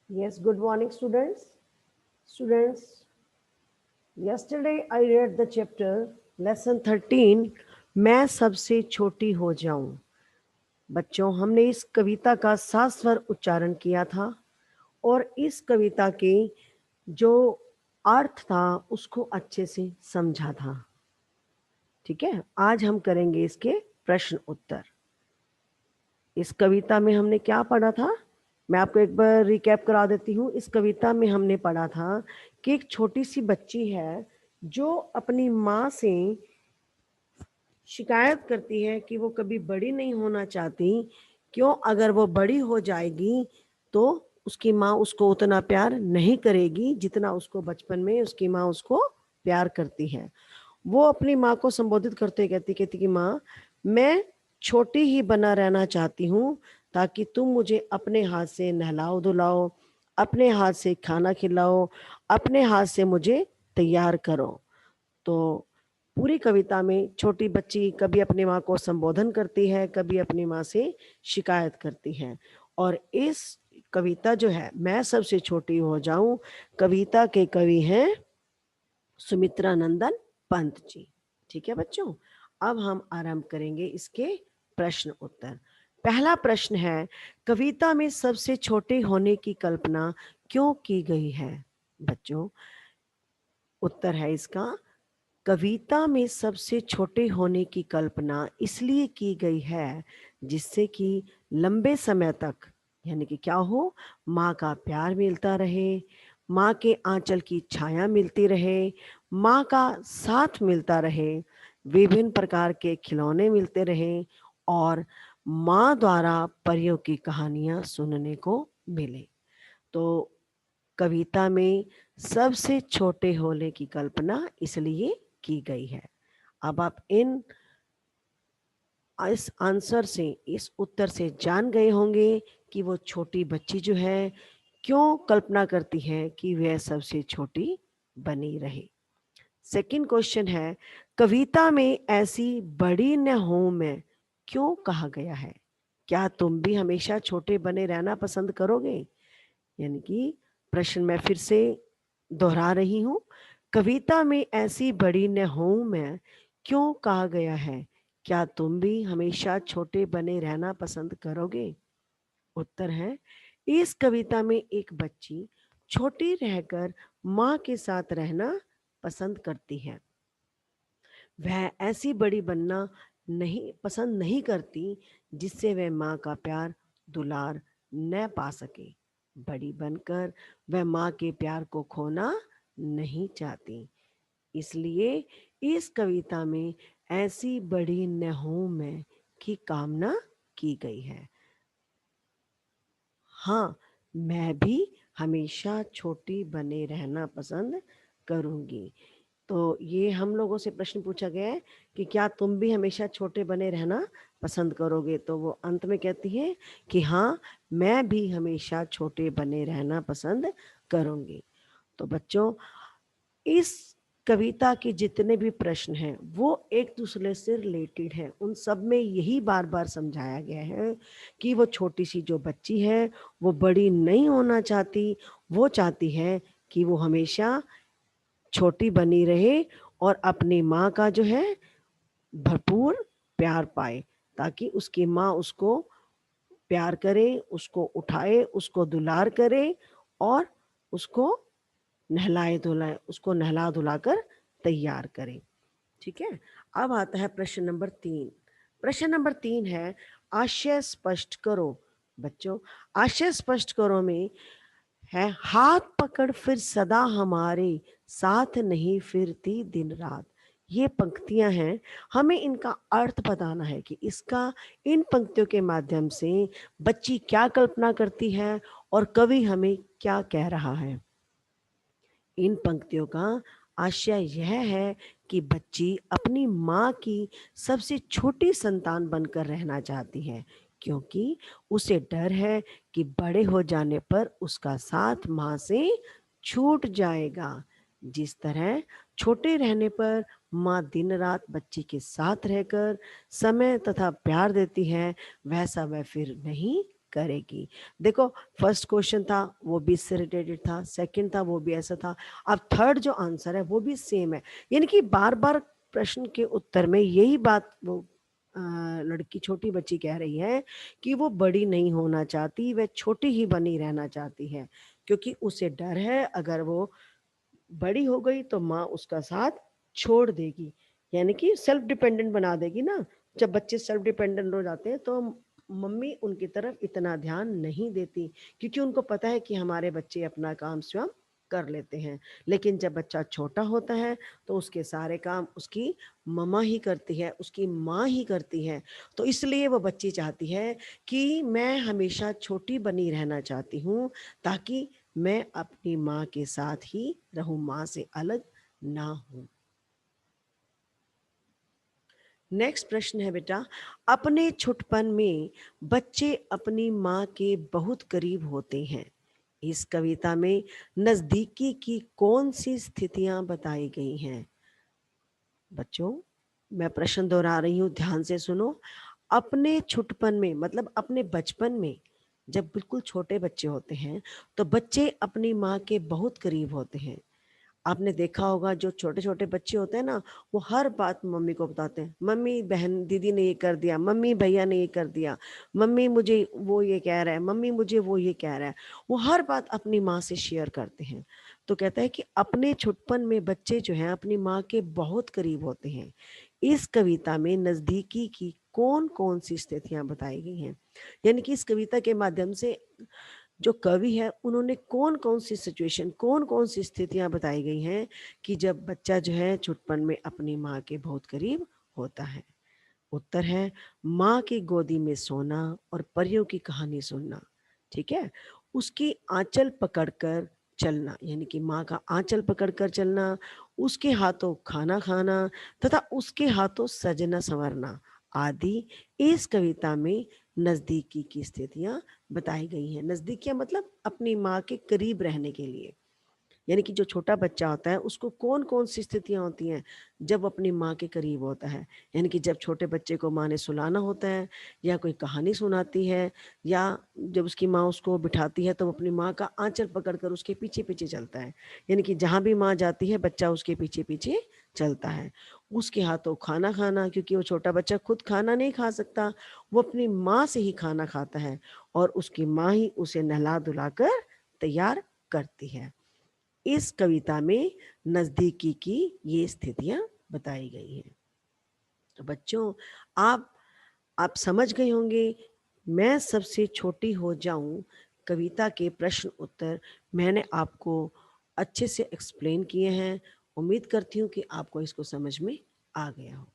Yes, good morning, students. Students, yesterday I read the chapter lesson 13 मैं सबसे छोटी हो जाऊं. बच्चों, हमने इस कविता का 7 स्वर उच्चारण किया था और इस कविता के जो अर्थ था उसको अच्छे से समझा था. ठीक है, आज हम करेंगे इसके प्रश्न उत्तर. इस कविता में हमने क्या पढ़ा था, मैं आपको एक बार रिकैप करा देती हूँ. इस कविता में हमने पढ़ा था कि एक छोटी सी बच्ची है जो अपनी माँ से शिकायत करती है कि वो कभी बड़ी नहीं होना चाहती. क्यों? अगर वो बड़ी हो जाएगी तो उसकी माँ उसको उतना प्यार नहीं करेगी जितना उसको बचपन में उसकी माँ उसको प्यार करती है. वो अपनी माँ को संबोधित करते कहती कहती कि माँ, मैं छोटी ही बना रहना चाहती हूँ ताकि तुम मुझे अपने हाथ से नहलाओ धुलाओ, अपने हाथ से खाना खिलाओ, अपने हाथ से मुझे तैयार करो. तो पूरी कविता में छोटी बच्ची कभी अपनी माँ को संबोधन करती है, कभी अपनी माँ से शिकायत करती है. और इस कविता जो है मैं सबसे छोटी हो जाऊं, कविता के कवि हैं सुमित्रा नंदन पंत जी. ठीक है बच्चों, अब हम आरंभ करेंगे इसके प्रश्न उत्तर. पहला प्रश्न है, कविता में सबसे छोटे होने की कल्पना क्यों की गई है? बच्चों, उत्तर है इसका, कविता में सबसे छोटे होने की कल्पना इसलिए की गई है जिससे कि लंबे समय तक, यानी कि क्या हो, माँ का प्यार मिलता रहे, माँ के आंचल की छाया मिलती रहे, माँ का साथ मिलता रहे, विभिन्न प्रकार के खिलौने मिलते रहे और माँ द्वारा परियों की कहानियां सुनने को मिले. तो कविता में सबसे छोटे होने की कल्पना इसलिए की गई है. अब आप इस आंसर से, इस उत्तर से जान गए होंगे कि वो छोटी बच्ची जो है क्यों कल्पना करती है कि वह सबसे छोटी बनी रहे. सेकंड क्वेश्चन है, कविता में ऐसी बड़ी न हो मैं क्यों कहा गया है? क्या तुम भी हमेशा छोटे बने रहना पसंद करोगे? यानी कि प्रश्न मैं फिर से दोहरा रही हूँ, कविता में ऐसी बड़ी न हूं मैं क्यों कहा गया है? क्या तुम भी हमेशा छोटे बने रहना पसंद करोगे? उत्तर है, इस कविता में एक बच्ची छोटी रहकर माँ के साथ रहना पसंद करती है. वह ऐसी बड़ी बनना नहीं पसंद नहीं करती जिससे वह माँ का प्यार दुलार न पा सके. बड़ी बनकर वह माँ के प्यार को खोना नहीं चाहती. इसलिए इस कविता में ऐसी बड़ी न हूं मैं की कामना की गई है. हाँ, मैं भी हमेशा छोटी बने रहना पसंद करूंगी. तो ये हम लोगों से प्रश्न पूछा गया है कि क्या तुम भी हमेशा छोटे बने रहना पसंद करोगे? तो वो अंत में कहती है कि हाँ, मैं भी हमेशा छोटे बने रहना पसंद करूंगी. तो बच्चों, इस कविता के जितने भी प्रश्न हैं वो एक दूसरे से रिलेटेड हैं. उन सब में यही बार बार समझाया गया है कि वो छोटी सी जो बच्ची है वो बड़ी नहीं होना चाहती, वो चाहती है कि वो हमेशा छोटी बनी रहे और अपनी माँ का जो है भरपूर प्यार पाए, ताकि उसकी माँ उसको प्यार करे, उसको उठाए, उसको दुलार करे और उसको नहलाए धुलाए, उसको नहला धुलाकर तैयार करे. ठीक है, अब आता है प्रश्न नंबर 3. प्रश्न नंबर 3 है, आशय स्पष्ट करो. बच्चों, आशय स्पष्ट करो में है, हाथ पकड़ फिर सदा हमारे साथ नहीं फिरती दिन रात. ये पंक्तियां हैं, हमें इनका अर्थ बताना है कि इसका, इन पंक्तियों के माध्यम से बच्ची क्या कल्पना करती है और कवि हमें क्या कह रहा है. इन पंक्तियों का आशय यह है कि बच्ची अपनी माँ की सबसे छोटी संतान बनकर रहना चाहती है, क्योंकि उसे डर है कि बड़े हो जाने पर उसका साथ माँ से छूट जाएगा. जिस तरह छोटे रहने पर माँ दिन रात बच्ची के साथ रहकर समय तथा प्यार देती है, वैसा वह फिर नहीं करेगी। देखो, फर्स्ट क्वेश्चन था वो भी इससे रिलेटेड था, सेकंड था वो भी ऐसा था, अब थर्ड जो आंसर है वो भी सेम है। यानी कि बार-बार प्रश्न के उत्तर में यही बात वो लड़की छोटी बच्ची कह रही है कि वो बड़ी नहीं होना चाहती, वह छोटी ही बनी रहना चाहती है, क्योंकि उसे डर है अगर वो बड़ी हो गई तो माँ उसका साथ छोड़ देगी, यानी कि सेल्फ डिपेंडेंट बना देगी ना। जब बच्चे सेल्फ डिपेंडेंट हो जाते हैं तो मम्मी उनकी तरफ इतना ध्यान नहीं देती, क्योंकि उनको पता है कि हमारे बच्चे अपना काम स्वयं कर लेते हैं। लेकिन जब बच्चा छोटा होता है तो उसके सारे काम उसकी मम्मा ही करती है, उसकी माँ ही करती है। तो इसलिए वो बच्ची चाहती है कि मैं हमेशा छोटी बनी रहना चाहती हूँ, ताकि मैं अपनी माँ के साथ ही रहूं, माँ से अलग ना हूं। नेक्स्ट प्रश्न है बेटा, अपने छुटपन में बच्चे अपनी माँ के बहुत करीब होते हैं। इस कविता में नजदीकी की कौन सी स्थितियां बताई गई हैं? बच्चों, मैं प्रश्न दोहरा रही हूँ, ध्यान से सुनो। अपने छुटपन में मतलब अपने बचपन में, जब बिल्कुल छोटे बच्चे होते हैं तो बच्चे अपनी माँ के बहुत करीब होते हैं। आपने देखा होगा जो छोटे-छोटे बच्चे होते हैं ना, वो हर बात मम्मी को बताते हैं। मम्मी बहन दीदी ने ये कर दिया, मम्मी भैया ने ये कर दिया, मम्मी मुझे वो ये कह रहा है, मम्मी मुझे वो ये कह रहा है। वो हर बात अपनी माँ से शेयर करते हैं। तो कहता है कि अपने छुटपन में बच्चे जो हैं अपनी माँ के बहुत करीब होते हैं। इस कविता में नज़दीकी की कौन-कौन सी स्थितियाँ बताई गई हैं? यानी कि इस कविता के माध्यम से जो कवि है उन्होंने कौन-कौन सी सिचुएशन, कौन-कौन सी स्थितियाँ बताई गई हैं कि जब बच्चा जो है छुटपन में अपनी माँ के बहुत करीब होता है। उत्तर है माँ की गोदी में सोना और परियों की कहानी सुनना, ठीक है? उसकी आँचल पकड़कर चलना, यानी कि माँ का आँचल पकड़कर चलना, उसके हाथों खाना खाना तथा उसके हाथों सजना-संवरना आदि इस कविता में नज़दीकी की स्थितियाँ बताई गई हैं। नज़दीकियाँ मतलब अपनी माँ के करीब रहने के लिए। यानी कि जो छोटा बच्चा होता है उसको कौन-कौन सी स्थितियाँ होती हैं जब वो अपनी माँ के करीब होता है। यानी कि जब छोटे बच्चे को माँ ने सुलाना होता है या कोई कहानी सुनाती है या जब उसकी माँ उसको बिठाती है तो वो अपनी माँ का आँचल पकड़कर उसके पीछे-पीछे चलता है। यानी कि जहाँ भी माँ जाती है बच्चा उसके पीछे-पीछे चलता है। उसके हाथों खाना खाना, क्योंकि वो छोटा बच्चा खुद खाना नहीं खा सकता, वो अपनी माँ से ही खाना खाता है और उसकी माँ ही उसे नहला-धुला कर तैयार करती है। इस कविता में नज़दीकी की ये स्थितियाँ बताई गई हैं। तो बच्चों, आप आप समझ गए होंगे, मैं सबसे छोटी हो जाऊँ कविता के प्रश्न उत्तर मैंने आपको अच्छे से एक्सप्लेन किए हैं। उम्मीद करती हूँ कि आपको इसको समझ में आ गया हो।